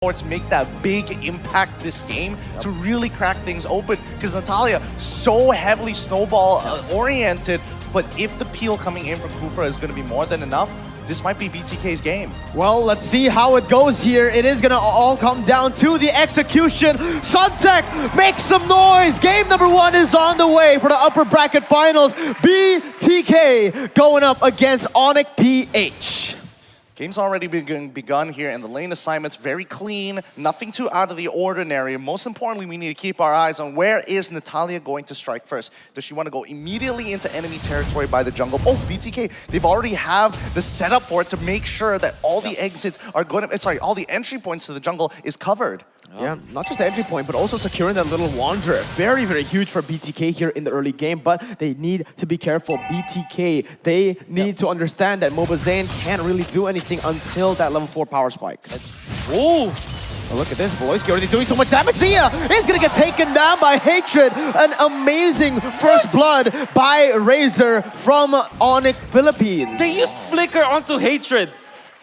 to make that big impact this game to really crack things open, because Natalia so heavily snowball oriented, but if the peel coming in from Kufra is going to be more than enough, this might be BTK's game. Well, let's see how it goes here. It is gonna all come down to the execution. Suntech, make some noise! Game number 1 is on the way for the upper bracket finals. BTK going up against ONIC PH. Game's already begun here, and the lane assignment's very clean, nothing too out of the ordinary. Most importantly, we need to keep our eyes on where is Natalia going to strike first. Does she want to go immediately into enemy territory by the jungle? Oh, BTK, they've already have the setup for it to make sure that all the exits are going to, all the entry points to the jungle is covered. Yeah, not just the entry point, but also securing that little wanderer. Very, very huge for BTK here in the early game, but they need to be careful. BTK, they need to understand that Mobazane can't really do anything until that level 4 power spike. Oh! Look at this, Voloisky already doing so much damage. Zia is gonna get taken down by Hatred. An amazing first blood by Razor from ONIC Philippines. They used Flicker onto Hatred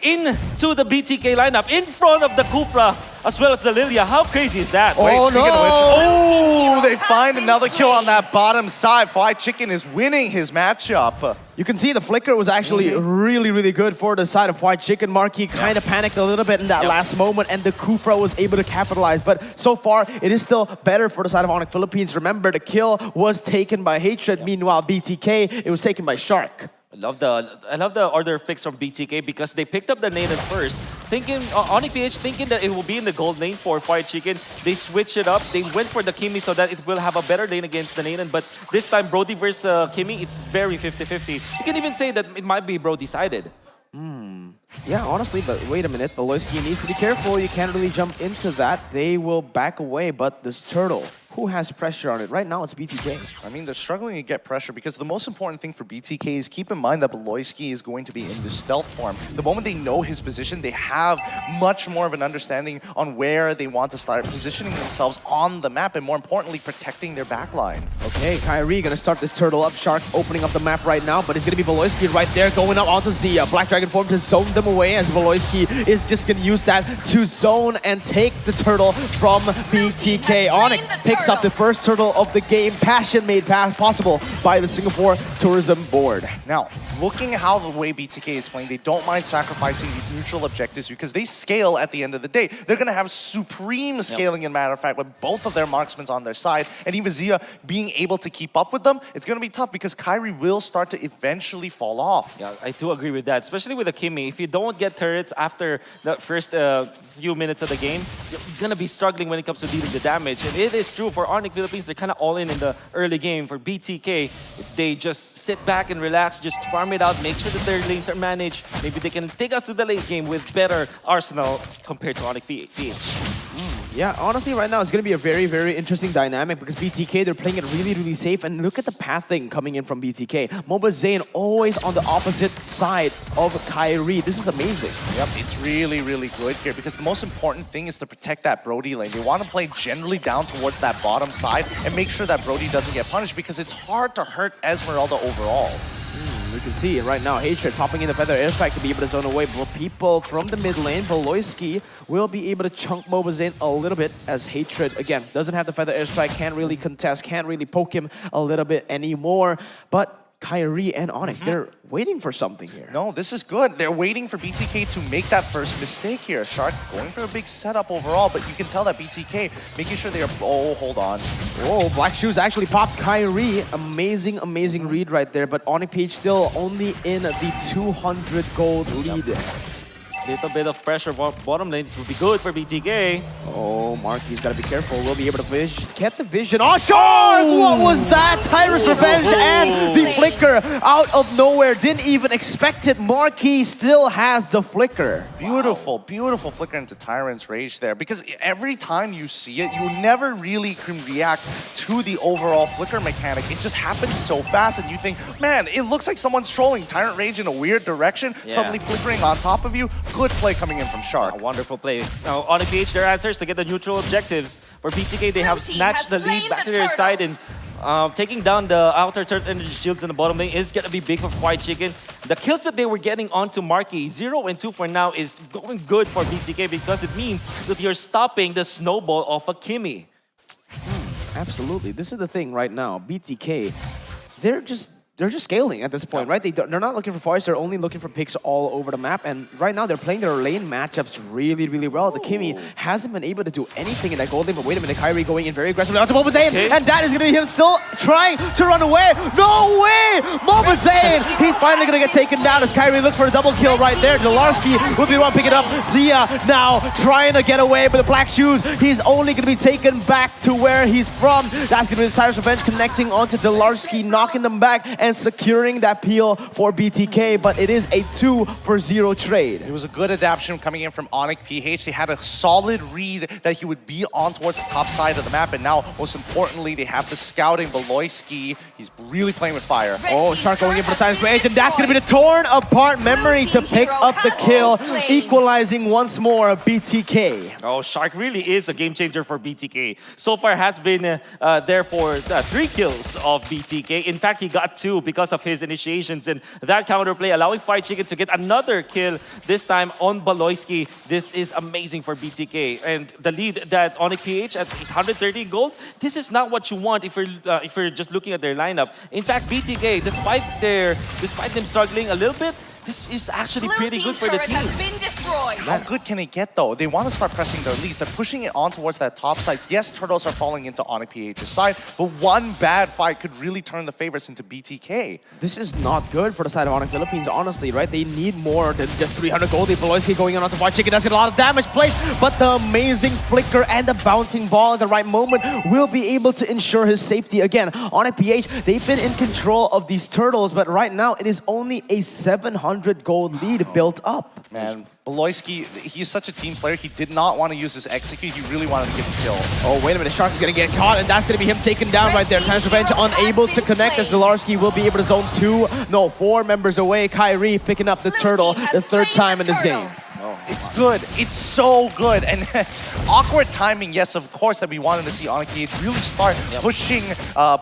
into the BTK lineup in front of the Kufra as well as the Lilia. How crazy is that? Wait, speaking of which, they find another kill on that bottom side. Fried Chicken is winning his matchup. You can see the flicker was actually really, really good for the side of Fried Chicken. Marquis kind of panicked a little bit in that last moment, and the Kufra was able to capitalize. But so far, it is still better for the side of ONIC Philippines. Remember, the kill was taken by Hatred. Meanwhile, BTK, it was taken by Shark. I love the order fix from BTK because they picked up the Nanan first, thinking ONIC PH thinking that it will be in the gold lane for Fried Chicken. They switched it up. They went for the Kimi so that it will have a better lane against the Nanan. But this time, Brody versus Kimi, it's very 50-50. You can even say that it might be Brody-sided. Yeah, honestly, but wait a minute. Voloisky needs to be careful. You can't really jump into that. They will back away, but this turtle, who has pressure on it? Right now, it's BTK. I mean, they're struggling to get pressure because the most important thing for BTK is keep in mind that Voloisky is going to be in the stealth form. The moment they know his position, they have much more of an understanding on where they want to start positioning themselves on the map, and more importantly, protecting their backline. Okay, Kyrie gonna start this turtle up. Shark opening up the map right now, but it's gonna be Voloisky right there going up onto Zia. Black Dragon form to zone them away as Voloisky is just gonna use that to zone and take the turtle from BTK. ONIC takes up the first turtle of the game. Passion made possible by the Singapore Tourism Board. Now, looking at how the way BTK is playing, they don't mind sacrificing these neutral objectives because they scale at the end of the day. They're going to have supreme scaling, in matter of fact, with both of their marksmen on their side, and even Zia being able to keep up with them. It's going to be tough because Kyrie will start to eventually fall off. Yeah, I do agree with that, especially with the Kimi. If you don't get turrets after the first few minutes of the game, you're going to be struggling when it comes to dealing the damage. And it is true for ONIC Philippines, they're kind of all in the early game. For BTK, if they just sit back and relax, just farm it out, make sure that their lanes are managed, maybe they can take us to the late game with better arsenal compared to ONIC PH. Yeah, honestly, right now it's going to be a very, very interesting dynamic because BTK, they're playing it really, really safe. And look at the pathing coming in from BTK. Mobazane always on the opposite side of Kyrie. This is amazing. Yep, it's really, really good here because the most important thing is to protect that Brody lane. They want to play generally down towards that bottom side and make sure that Brody doesn't get punished because it's hard to hurt Esmeralda overall. You can see right now, Hatred popping in the Feather Airstrike to be able to zone away. But people from the mid lane, Voloisky will be able to chunk Mobazane a little bit as Hatred, again, doesn't have the Feather Airstrike, can't really contest, can't really poke him a little bit anymore. But Kyrie and ONIC, they're waiting for something here. No, this is good. They're waiting for BTK to make that first mistake here. Shark going for a big setup overall, but you can tell that BTK making sure they are... Oh, hold on. Oh, Black Shoes actually popped Kyrie. Amazing, amazing read right there. But ONIC PH still only in the 200 gold lead. Little bit of pressure bottom lanes would be good for BTK. Oh, Marky's got to be careful. We'll be able to get the vision. Oh, Shark! What was that? Tyrus Revenge and the flicker out of nowhere. Didn't even expect it. Marky still has the flicker. Beautiful, beautiful flicker into Tyrant's Rage there. Because every time you see it, you never really can react to the overall flicker mechanic. It just happens so fast and you think, man, it looks like someone's trolling. Tyrant Rage in a weird direction, suddenly flickering on top of you. Good play coming in from Shark. A wonderful play. Now, ONIC PH, their answers to get the neutral objectives. For BTK, they have snatched the lead back to their side, and Taking down the outer turret energy shields in the bottom lane is gonna be big for White Chicken. The kills that they were getting onto Marky, 0 and 2 for now, is going good for BTK because it means that you're stopping the snowball of a Kimmy. Absolutely. This is the thing right now. BTK, they're just scaling at this point, right? They're not looking for fights. They're only looking for picks all over the map. And right now, they're playing their lane matchups really, really well. The Kimmy hasn't been able to do anything in that gold lane. But wait a minute, Kyrie going in very aggressively onto Mobazane. Okay. And that is going to be him still trying to run away. No way! Mobazane! He's finally going to get taken down as Kyrie looks for a double kill right there. Delarski will be the one picking up. Zia now trying to get away with the black shoes. He's only going to be taken back to where he's from. That's going to be the Tyrus Revenge connecting onto Delarski, knocking them back and securing that peel for BTK, but it is a 2-for-0 trade. It was a good adaptation coming in from ONIC PH. They had a solid read that he would be on towards the top side of the map, and now, most importantly, they have the scouting Beloyski. He's really playing with fire. Oh, Shark going in for the Times Rage, and that's going to be the torn apart memory to pick up the kill, equalizing once more BTK. Oh, Shark really is a game changer for BTK. So far has been there for 3 kills of BTK. In fact, he got 2 because of his initiations and that counterplay, allowing Fried Chicken to get another kill, this time on Beloyski. This is amazing for BTK. And the lead that ONIC PH at 830 gold, this is not what you want if you're just looking at their lineup. In fact, BTK, despite them struggling a little bit, this is actually pretty good for the team. How good can it get, though? They want to start pressing their leads. They're pushing it on towards that top side. Yes, Turtles are falling into ONIC PH's side, but one bad fight could really turn the favorites into BTK. This is not good for the side of ONIC Philippines, honestly, right? They need more than just 300 gold. Beloyski going on onto White Chicken does get a lot of damage placed, but the amazing flicker and the bouncing ball at the right moment will be able to ensure his safety again. ONIC PH, they've been in control of these Turtles, but right now it is only a 700 gold lead built up. Man, Beloyski, he's such a team player. He did not want to use his execute. He really wanted to get the kill. Oh, wait a minute. Shark is going to get caught, and that's going to be him taken down right there. Times Revenge unable to connect as Delarski will be able to zone 4 members away. Kyrie picking up the turtle the 3rd time in this game. It's good. It's so good. And awkward timing, yes, of course, that we wanted to see ONIC PH really start pushing,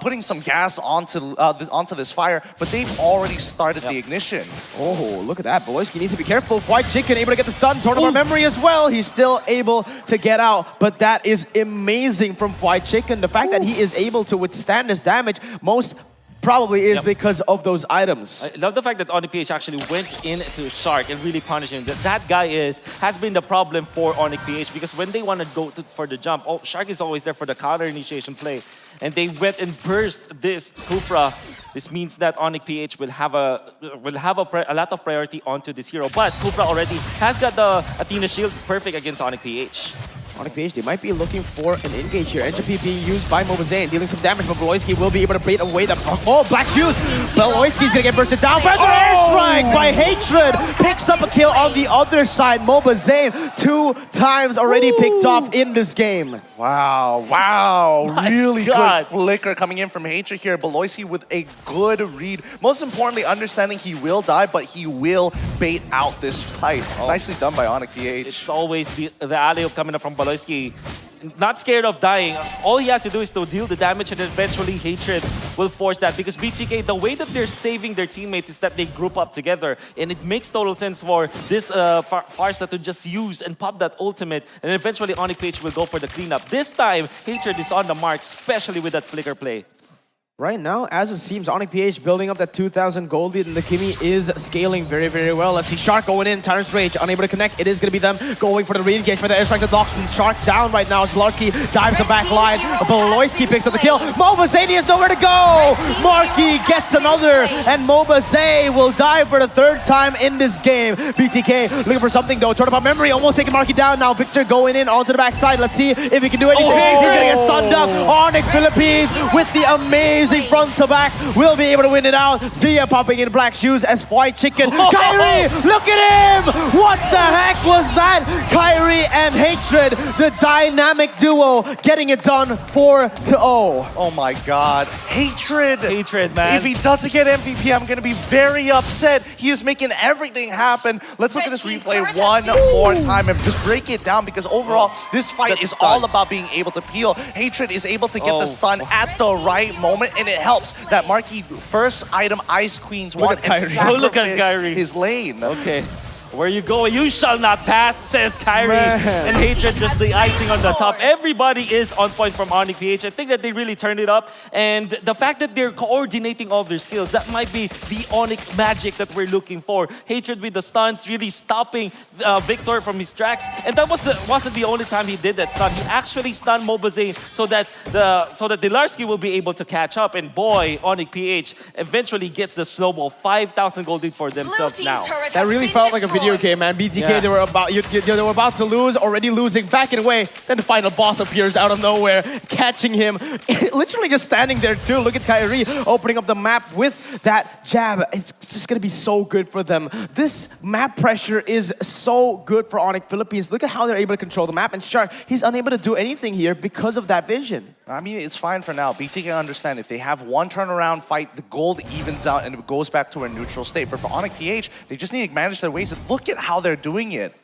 putting some gas onto this fire, but they've already started the ignition. Oh, look at that. Beloyski needs to be careful. White Chicken able to get the stun. Tournament memory as well. He's still able to get out, but that is amazing from White Chicken. The fact that he is able to withstand this damage most probably is because of those items. I love the fact that ONIC PH actually went into Shark and really punished him. That guy has been the problem for ONIC PH because when they want to go for the jump, Shark is always there for the counter initiation play. And they went and burst this Kupra. This means that ONIC PH will have a lot of priority onto this hero. But Kupra already has got the Athena shield, perfect against ONIC PH. ONIC PH, they might be looking for an engage here. Entropy being used by Mobazane, dealing some damage, but Beloyski will be able to bait away the... Oh, black shoes! Beloyski's gonna get bursted down, but airstrike by Hatred! Picks up a kill on the other side. Mobazane, 2 times already picked off in this game. Wow. Really good flicker coming in from Hatred here. Beloyski with a good read. Most importantly, understanding he will die, but he will bait out this fight. Nicely done by ONIC PH. It's always the alley-oop coming up from Beloyski. Not scared of dying. All he has to do is to deal the damage, and eventually Hatred will force that. Because BTK, the way that they're saving their teammates is that they group up together. And it makes total sense for this Farsa to just use and pop that ultimate. And eventually ONIC PH will go for the cleanup. This time, Hatred is on the mark, especially with that flicker play. Right now, as it seems, ONIC PH building up that 2,000 gold lead, and the Kimmy is scaling very, very well. Let's see, Shark going in, Tyrant's Rage, unable to connect. It is going to be them going for the re-engage for the airstrike that locks Shark down right now. Zlarki dives the back line. Beloyski picks up the kill. Mobazane has nowhere to go! Marky gets another, and Mobazane will die for the 3rd time in this game. BTK looking for something though. Turn about memory, almost taking Marky down. Now Victor going in onto the backside. Let's see if he can do anything. He's going to get stunned up. ONIC Philippines with the amazing front to back will be able to win it out. Zia popping in black shoes as White Chicken. Kyrie, look at him! What the heck was that? Kyrie and Hatred, the dynamic duo, getting it done 4-0. Oh my god. Hatred, man. If he doesn't get MVP, I'm going to be very upset. He is making everything happen. Let's look at this replay one more time and just break it down, because overall, this fight is all about being able to peel. Hatred is able to get the stun at the right moment. and it helps that Marky first item Ice Queen's one at and Kyrie. Oh, look at sacrifice Kyrie. his lane. Okay. Where you going? You shall not pass, says Kyrie. Man. And Hatred just the icing on the top. Everybody is on point from ONIC PH. I think that they really turned it up. And the fact that they're coordinating all their skills, that might be the ONIC magic that we're looking for. Hatred with the stuns, really stopping Victor from his tracks. And that wasn't the only time he did that stun. He actually stunned Mobazane so that Dilarski will be able to catch up. And boy, ONIC PH eventually gets the snowball. 5,000 gold lead for themselves now. That really felt like a video game, man. BTK, they were about to lose, already losing, backing away. Then the final boss appears out of nowhere, catching him. Literally just standing there too. Look at Kyrie opening up the map with that jab. It's just gonna be so good for them. This map pressure is so good for ONIC Philippines. Look at how they're able to control the map. And Shark, he's unable to do anything here because of that vision. I mean, it's fine for now. BTK understand if they have one turnaround fight, the gold evens out and it goes back to a neutral state. But for ONIC PH, they just need to manage their ways. Look at how they're doing it.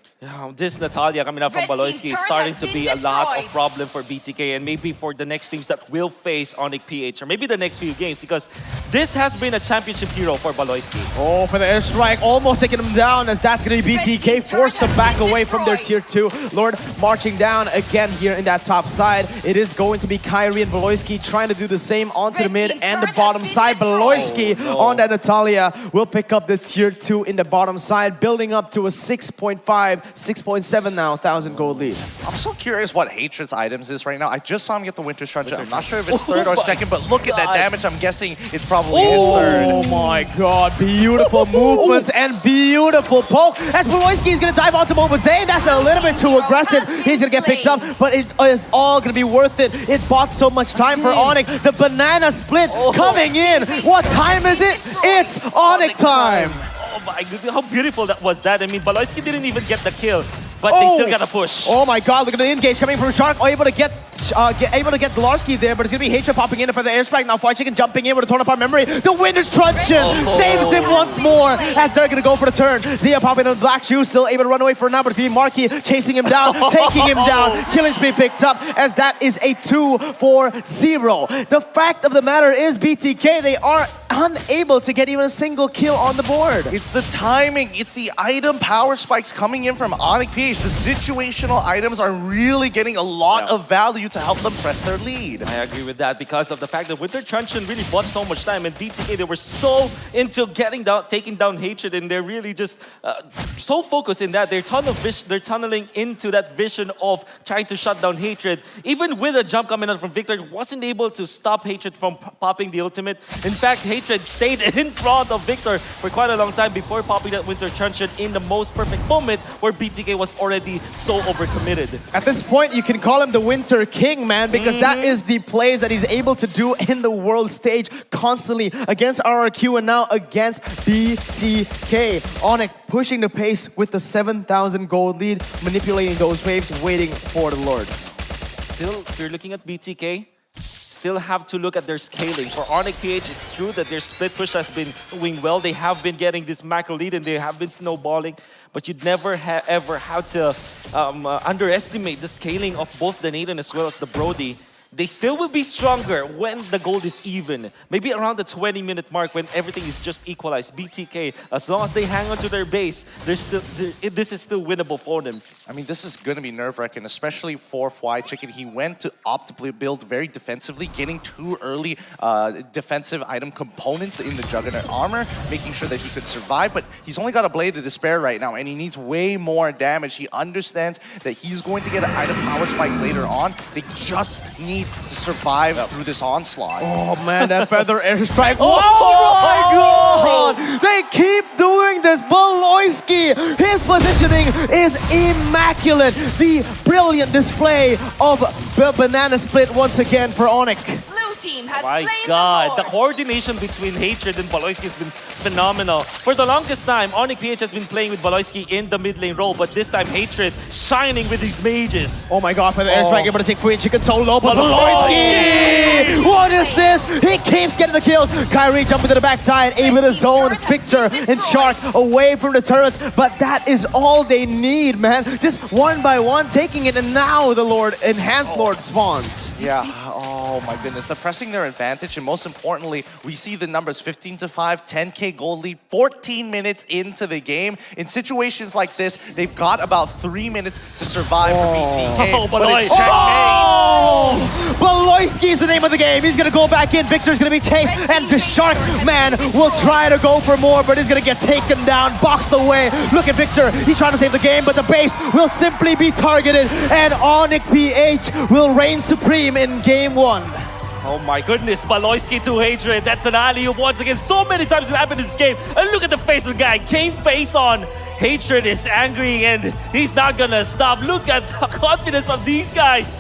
This Natalia coming out from Baloyski is starting to be a lot of problem for BTK and maybe for the next teams that will face ONIC PH or maybe the next few games because this has been a championship hero for Baloyski. Oh, for the airstrike, almost taking him down as that's going to be BTK forced to back away from their tier 2. Lord marching down again here in that top side. It is going to be Kyrie and Baloyski trying to do the same onto the mid and the bottom side. Baloyski on that Natalia will pick up the tier 2 in the bottom side, building up to a 6.7 now, 1,000 gold lead. I'm so curious what Hatred's items is right now. I just saw him get the Winter Truncheon. I'm not sure if it's third or second, but look at that damage. I'm guessing it's probably his third. Oh my god, beautiful movements and beautiful poke. As Baloyski is going to dive onto Mobazane, that's a little bit too aggressive. He's going to get picked up, but it's all going to be worth it. It bought so much time for ONIC. The banana split coming in. What time is it? It's ONIC time. Oh my goodness, how beautiful that was that. I mean, Baloyski didn't even get the kill, but they still got a push. Oh my god, look at the engage coming from Shark. Able to get Dilarski there, but it's going to be Hatred popping in for the airstrike. Now Fire Chicken jumping in with a torn apart memory. The Winter's Truncheon saves him once more as they're going to go for the turn. Zia popping in the black shoes, still able to run away for now, but it's Marky chasing him down, taking him down. Killing spree picked up as that is a 2-4-0. The fact of the matter is BTK, they are unable to get even a single kill on the board. It's the timing. It's the item power spikes coming in from ONIC PH. The situational items are really getting a lot of value to help them press their lead. I agree with that because of the fact that Winter Truncheon really bought so much time, and BTK, they were so into taking down Hatred, and they're really just so focused in that. They're tunneling into that vision of trying to shut down Hatred. Even with a jump coming out from Victor, wasn't able to stop Hatred from popping the ultimate. In fact, Hatred stayed in front of Victor for quite a long time before popping that Winter Truncheon in the most perfect moment where BTK was already so overcommitted. At this point, you can call him the Winter King, man, because that is the plays that he's able to do in the world stage constantly against RRQ and now against BTK. ONIC pushing the pace with the 7,000 gold lead, manipulating those waves, waiting for the Lord. Still, if you're looking at BTK, still have to look at their scaling. For ONIC PH, it's true that their split push has been doing well. They have been getting this macro lead and they have been snowballing, but you'd never ever have to underestimate the scaling of both the Nathan as well as the Brody. They still will be stronger when the gold is even. Maybe around the 20-minute mark when everything is just equalized. BTK, as long as they hang on to their base, this is still winnable for them. I mean, this is going to be nerve-wracking, especially for Fly Chicken. He went to opt to build very defensively, getting too early defensive item components in the Juggernaut armor, making sure that he could survive. But he's only got a Blade of Despair right now, and he needs way more damage. He understands that he's going to get an item power spike later on. They just need to survive through this onslaught. Oh man, that feather airstrike. Oh my god! They keep doing this. Baloyski, his positioning is immaculate. The brilliant display of the banana split once again for ONIC. Team has My slain God, the the coordination between Hatred and Baloyski has been phenomenal. For the longest time, ONIC PH has been playing with Baloyski in the mid lane role, but this time Hatred shining with his mages. Oh my god, for the airstrike, able to take free chicken so low, but Baloyski! What is this? He keeps getting the kills. Kyrie jumping to the backside, able to zone Victor and Shark away from the turrets, but that is all they need, man. Just one by one taking it, and now the Lord, Enhanced Lord spawns. Yeah. Oh Oh my goodness, they're pressing their advantage, and most importantly, we see the numbers 15-5, 10K gold lead, 14 minutes into the game. In situations like this, they've got about 3 minutes to survive for BTK. Oh, but it's Baloy. checkmate. Baloyski is the name of the game. He's gonna go back in. Victor's gonna be chased, and the Shark Man will try to go for more, but he's gonna get taken down, boxed away. Look at Victor. He's trying to save the game, but the base will simply be targeted, and ONIC PH will reign supreme in game 1. Oh my goodness, Baloyski to Hatred. That's an alley-oop once again. So many times it happened in this game. And look at the face of the guy. Game face on. Hatred is angry and he's not gonna stop. Look at the confidence of these guys.